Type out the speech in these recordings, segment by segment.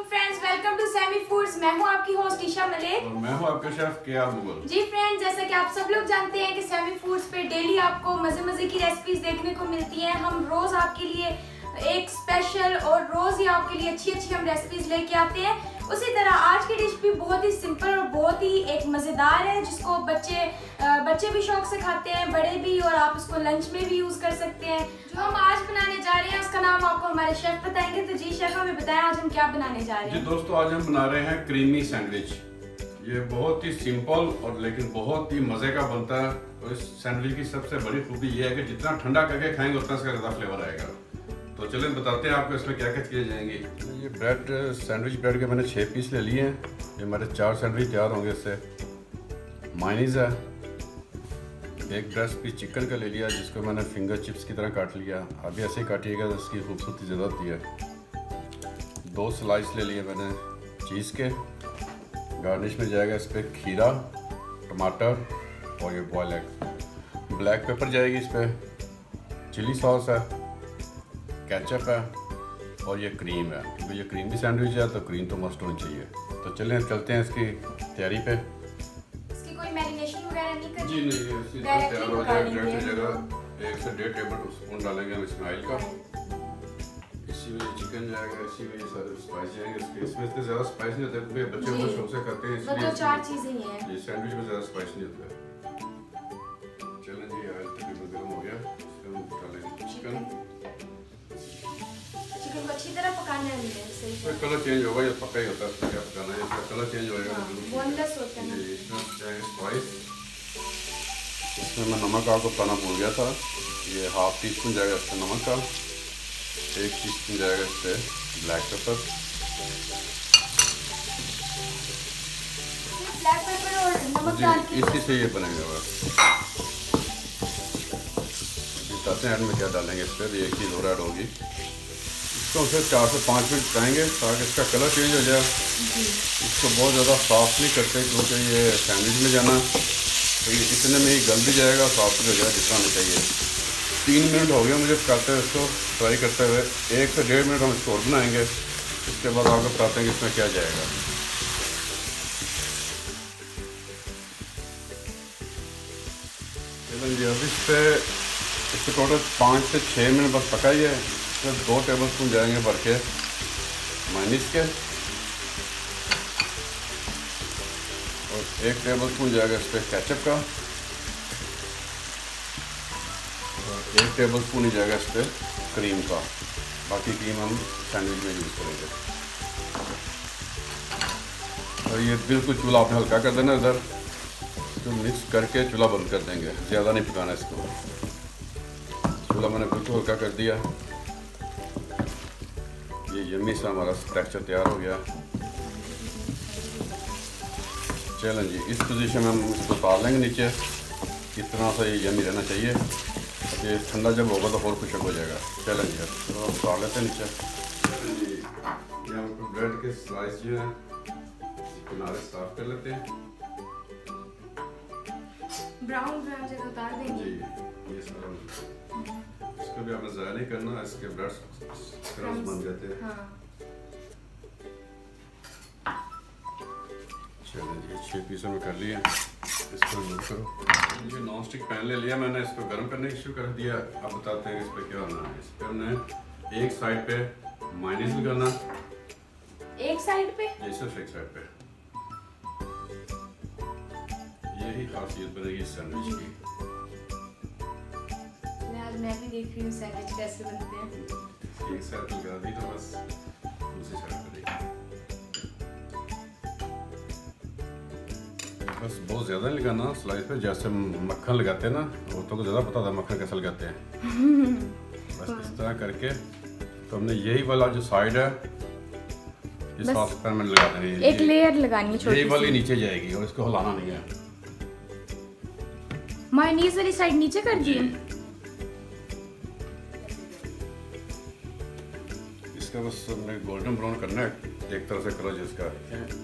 Friends, welcome to semi foods. मैं हूं आपकी होस्ट ईशा मलिक और मैं हूं आपका शेफ के.आर. मुगल। जी फ्रेंड्स, जैसा कि आप सब लोग जानते हैं कि सेमी फूड्स पे डेली आपको मजे की रेसिपीज देखने को मिलती हैं। हम रोज आपके लिए एक स्पेशल और रोज ही आपके लिए अच्छी हम रेसिपीज लेके आते हैं। उसी तरह आज की डिश भी बहुत ही सिंपल और बहुत ही एक मज़ेदार है, जिसको बच्चे भी शौक से खाते हैं, बड़े भी, और आप इसको लंच में भी यूज़ कर सकते हैं। जो हम आज बनाने जा रहे हैं उसका नाम आपको हमारे शेफ बताएंगे। तो जी शेफ, हमें बताएं आज हम क्या बनाने जा रहे हैं। जी दोस्तों, आज हम बना रहे हैं क्रीमी सैंडविच। ये बहुत ही सिंपल और लेकिन बहुत ही मज़े का बनता है। और इस सैंडविच की सबसे बड़ी खूबी ये है कि जितना ठंडा करके खाएंगे उतना इसका ज़्यादा फ्लेवर आएगा। तो चलिए बताते हैं आपको इसमें क्या क्या चीज़ें जाएंगी। ये ब्रेड, सैंडविच ब्रेड के मैंने 6 पीस ले लिए हैं। ये हमारे 4 सैंडविच तैयार होंगे इससे। मायनीज़ है, एक 10 पीस चिकन का ले लिया जिसको मैंने फिंगर चिप्स की तरह काट लिया। अभी ऐसे ही काटिएगा तो इसकी खूबसूरती ज़्यादा होती है। 2 स्लाइस ले लिए मैंने चीज़ के। गार्निश में जाएगा इस पर खीरा, टमाटर और ये बॉयल एग। ब्लैक पेपर जाएगी इस पर, चिली सॉस है, केचप है और ये क्रीम है। क्योंकि ये क्रीमी सैंडविच है तो क्रीम तो मस्ट होनी चाहिए। तो चलें चलते हैं इसकी तैयारी पे। इसकी कोई मैरिनेशन वगैरह नहीं करनी? जी नहीं, इसी तरह तैयार हो जाए। ब्रेड की जगह 1 से 1.5 टेबल स्पून डालेंगे हम इसमें ऑयल का। इसी में चिकन जाएगा, इसी में ये सारे स्पाइस जाएंगे। इसमें इतने ज़्यादा स्पाइस नहीं होते क्योंकि बच्चे बहुत शौक से खाते हैं, इसलिए तो 4 चीज़ें ही हैं। ये सैंडविच में ज़्यादा स्पाइस नहीं होता है। चलें जी, ऑयल तकरीबन गर्म हो गया। इसमें हम डालेंगे चिकन को अच्छी तरह पकाना है। इसमें कलर चेंज होगा, ये पक्का ही होता है। इसमें क्या पकाना है, इसका कलर चेंज होएगा तो बिल्कुल बोनलेस होता है। जी, इसमें जाएंगे स्पाइस। इसमें मैं नमक आपको बताना भूल गया था। ये 1/2 टीस्पून जाएगा इसका नमक का, 1 टीस्पून जाएगा इस पर ब्लैक पेपर। ब्लैक पेपर और नमक डाल के इसी से ये बनेगा। बस बताते हैं एंड में क्या डालेंगे इस पर। एक चीज़ और ऐड होगी, इसको फिर 4 से 5 मिनट पकाएंगे ताकि इसका कलर चेंज हो जाए। इसको बहुत ज़्यादा सॉफ्ट नहीं करते क्योंकि ये सैंडविच में जाना, तो ये इतने में ही गल भी जाएगा, सॉफ्ट हो जाएगा जितना हमें चाहिए। 3 मिनट हो गए मुझे पकाते हुए, इसको फ्राई करते हुए। 1 से 1.5 मिनट हम इसको और बनाएंगे। इसके बाद आपको बताते हैं कि इसमें क्या जाएगा। चलिए अब इसको टोटल 5 से 6 मिनट बस पकाइए। इसमें 2 टेबल स्पून जाएंगे भर के मायनीज के, और 1 टेबल स्पून जाएगा इस पर केचप का, और 1 टेबल स्पून ही जाएगा इस पर क्रीम का। बाकी क्रीम हम सैंडविच में यूज़ करेंगे। और ये बिल्कुल चूल्हा आपने हल्का कर देना इधर, तो मिक्स करके चूल्हा बंद कर देंगे। ज़्यादा नहीं पकाना इसको। चूल्हा मैंने बिल्कुल हल्का कर दिया। ये यम्मी सा हमारा टेक्सचर तैयार हो गया। चलें जी, इस पोजीशन में हम इसको उतार लेंगे नीचे। इतना सा ये यम्मी रहना चाहिए। ये ठंडा जब होगा तो और खुशक हो जाएगा। चलें जी, तो हम उतार लेते हैं नीचे। चलें जी, ये हम ब्रेड के स्लाइस जो हैं किनारे साफ कर लेते हैं। ब्राउन जगह उतार देंगे। जी, ये सारा इसको भी आपने ज़ाया नहीं करना, इसके ब्रेड क्रम्स बन जाते हैं। हाँ। चलिए जी, 6 पीसों में कर लिए। इसको रिमूव करो। ये नॉन स्टिक पैन ले लिया मैंने, इसको गर्म करने की शुरू कर दिया। अब बताते हैं इस पर क्या होना है। इस पर हमने एक साइड पे मायनीज लगाना। एक साइड पे? ये सिर्फ एक साइड पे। यही खासियत बनेगी इस सैंडविच की। मैं भी देख रही हूँ सैंडविच कैसे बनते हैं। एक साइड लगा दी तो बस दूसरी साइड पे देखिए। बस बहुत ज़्यादा नहीं लगाना स्लाइस पे, जैसे मक्खन लगाते हैं ना, औरतों को ज़्यादा पता था मक्खन कैसे लगाते हैं। बस इस तरह करके तो हमने यही वाला जो साइड है इस सॉस पैन में लगा देनी है। एक लेयर लगानी है छोटी सी। यही वाली नीचे जाएगी और इसको हिलाना नहीं है। मायोनीज वाली साइड नीचे कर दी। इसका बस हमने गोल्डन ब्राउन करना है, एक तरह से कलर जिसका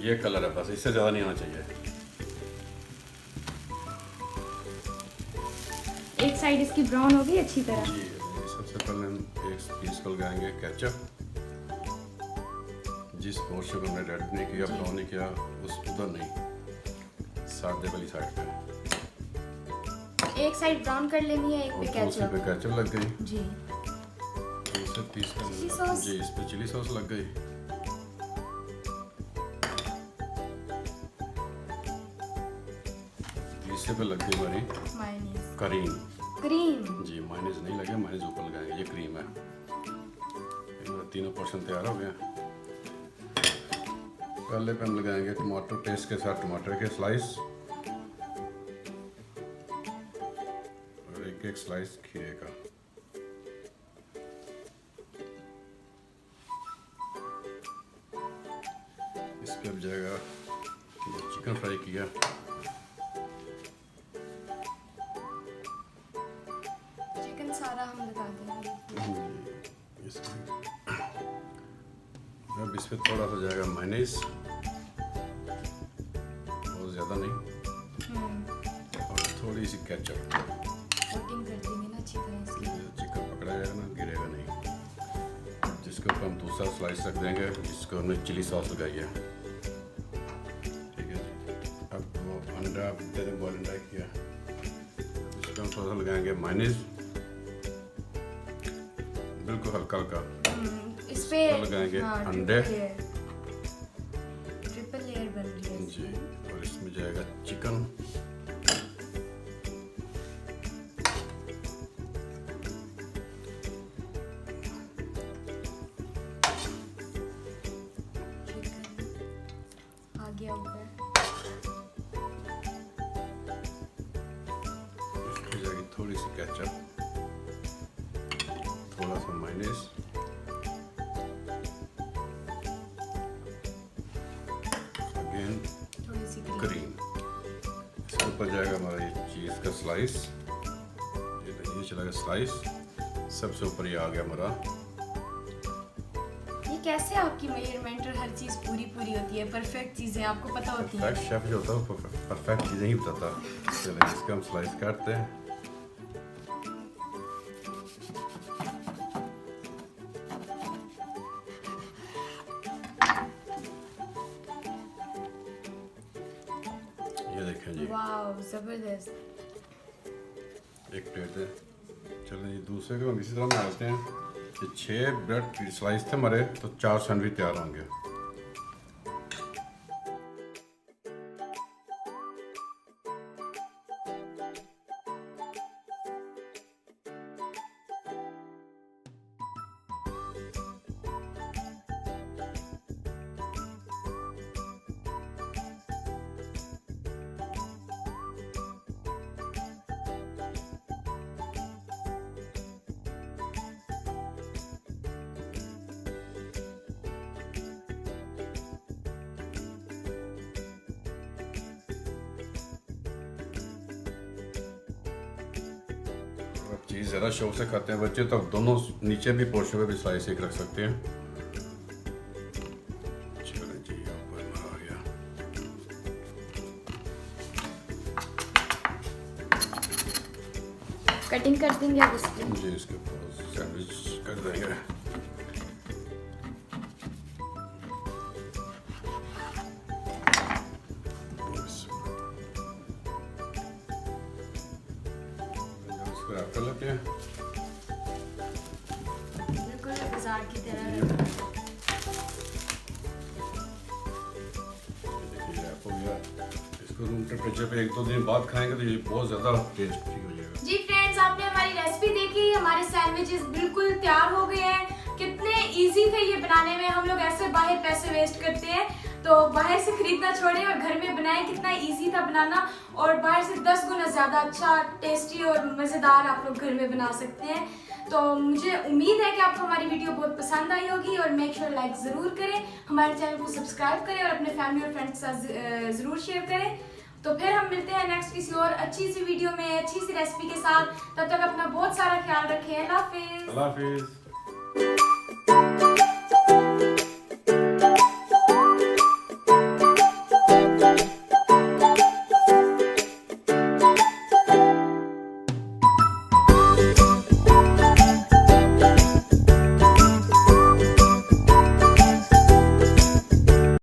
ये कलर है, बस इससे ज़्यादा नहीं होना चाहिए। एक साइड इसकी ब्राउन होगी अच्छी तरह। जी, सबसे पहले हम एक पीस को लगाएंगे केचप। जिस पोर्शन को हमने रेड नहीं किया, ब्राउन नहीं किया, उस उधर नहीं, सादे वाली साइड पे। एक साइड ब्राउन कर लेनी है, एक पे केचप। पे केचप लग गई जी। इसे 30 चिली सॉस। जी, इस पे चिली सॉस लग गई। इसे पे लग गई हमारी मायोनीज। क्रीम। क्रीम। जी, मायोनीज नहीं लगे, मायोनीज ऊपर लगाएंगे। ये क्रीम है। तीनों पोर्शन तैयार हो गया। पहले पे हम लगाएंगे टमाटर पेस्ट के साथ टमाटर के स्लाइस और एक एक स्लाइस खीरे का। इस पे अब जाएगा चिकन फ्राई किया, चिकन सारा हम लगा देंगे। अब इस पे थोड़ा सा जाएगा मायोनीज, बहुत ज़्यादा नहीं, और थोड़ी सी केचप। कोटिंग कर देंगे ना अच्छी तरह इसकी। चिकन पकड़ा जाएगा ना, गिरेगा नहीं। जिसके ऊपर हम दूसरा स्लाइस रख देंगे, जिसको हमने चिली सॉस लगाई है। ठीक है जी। अब वो अंडा बॉयल अंडा किया, इसको हम थोड़ा सा लगाएंगे मायोनीज, बिल्कुल हल्का हल्का। इस पे लगाएंगे अंडे। ट्रिपल लेयर बन रही है जी, और इसमें जाएगा चिकन। आ गया ऊपर। इसमें जाएगी थोड़ी सी केचप, थोड़ा सा मायोनीज, थोड़ी सी क्रीम। इसके ऊपर जाएगा हमारा ये चीज़ का स्लाइस, ये चला गया स्लाइस, सबसे ऊपर ये आ गया हमारा। ये कैसे आपकी मेजरमेंट और हर चीज पूरी पूरी होती है, परफेक्ट चीजें आपको पता होती हैं। परफेक्ट शेफ जो होता है वो परफेक्ट चीज़ें ही बताता। चलिए इसका हम स्लाइस काटते हैं। ये देखें जी, वाव जबरदस्त। एक प्लेट है। चलिए जी, दूसरे को हम इसी तरह बनाते हैं कि 6 ब्रेड स्लाइस थे हमारे, तो 4 सैंडविच तैयार होंगे। चीज़ ज़्यादा शौक से खाते हैं बच्चे, तो दोनों नीचे भी पोर्शन पे भी स्लाइस एक रख सकते हैं। चलिए जी, ऊपर आ गया। कटिंग कर देंगे आप इसकी। जी, इसके ऊपर सैंडविच कर देंगे। रैप कर लेते हैं। बिल्कुल बाजार की तरह। देखिए रैप हो गया। इसको रूम टेम्परेचर पे 1-2 दिन बाद खाएंगे तो ये बहुत ज़्यादा टेस्टी हो जाएगा। जी फ्रेंड्स, आपने हमारी रेसिपी देखी, हमारे सैंडविचेस बिल्कुल तैयार हो गए हैं। कितने इजी थे ये बनाने में। हम लोग ऐसे बाहर पैसे वेस्ट करते हैं, तो बाहर से खरीदना छोड़ें और घर में बनाएं। कितना इजी था बनाना, और बाहर से 10 गुना ज़्यादा अच्छा, टेस्टी और मज़ेदार आप लोग घर में बना सकते हैं। तो मुझे उम्मीद है कि आपको हमारी वीडियो बहुत पसंद आई होगी, और मेक श्योर लाइक ज़रूर करें, हमारे चैनल को सब्सक्राइब करें और अपने फैमिली और फ्रेंड्स के साथ ज़रूर शेयर करें। तो फिर हम मिलते हैं नेक्स्ट किसी और अच्छी सी वीडियो में, अच्छी सी रेसिपी के साथ। तब तक अपना बहुत सारा ख्याल रखें। अल्लाह हाफिज़। अल्लाह हाफिज़।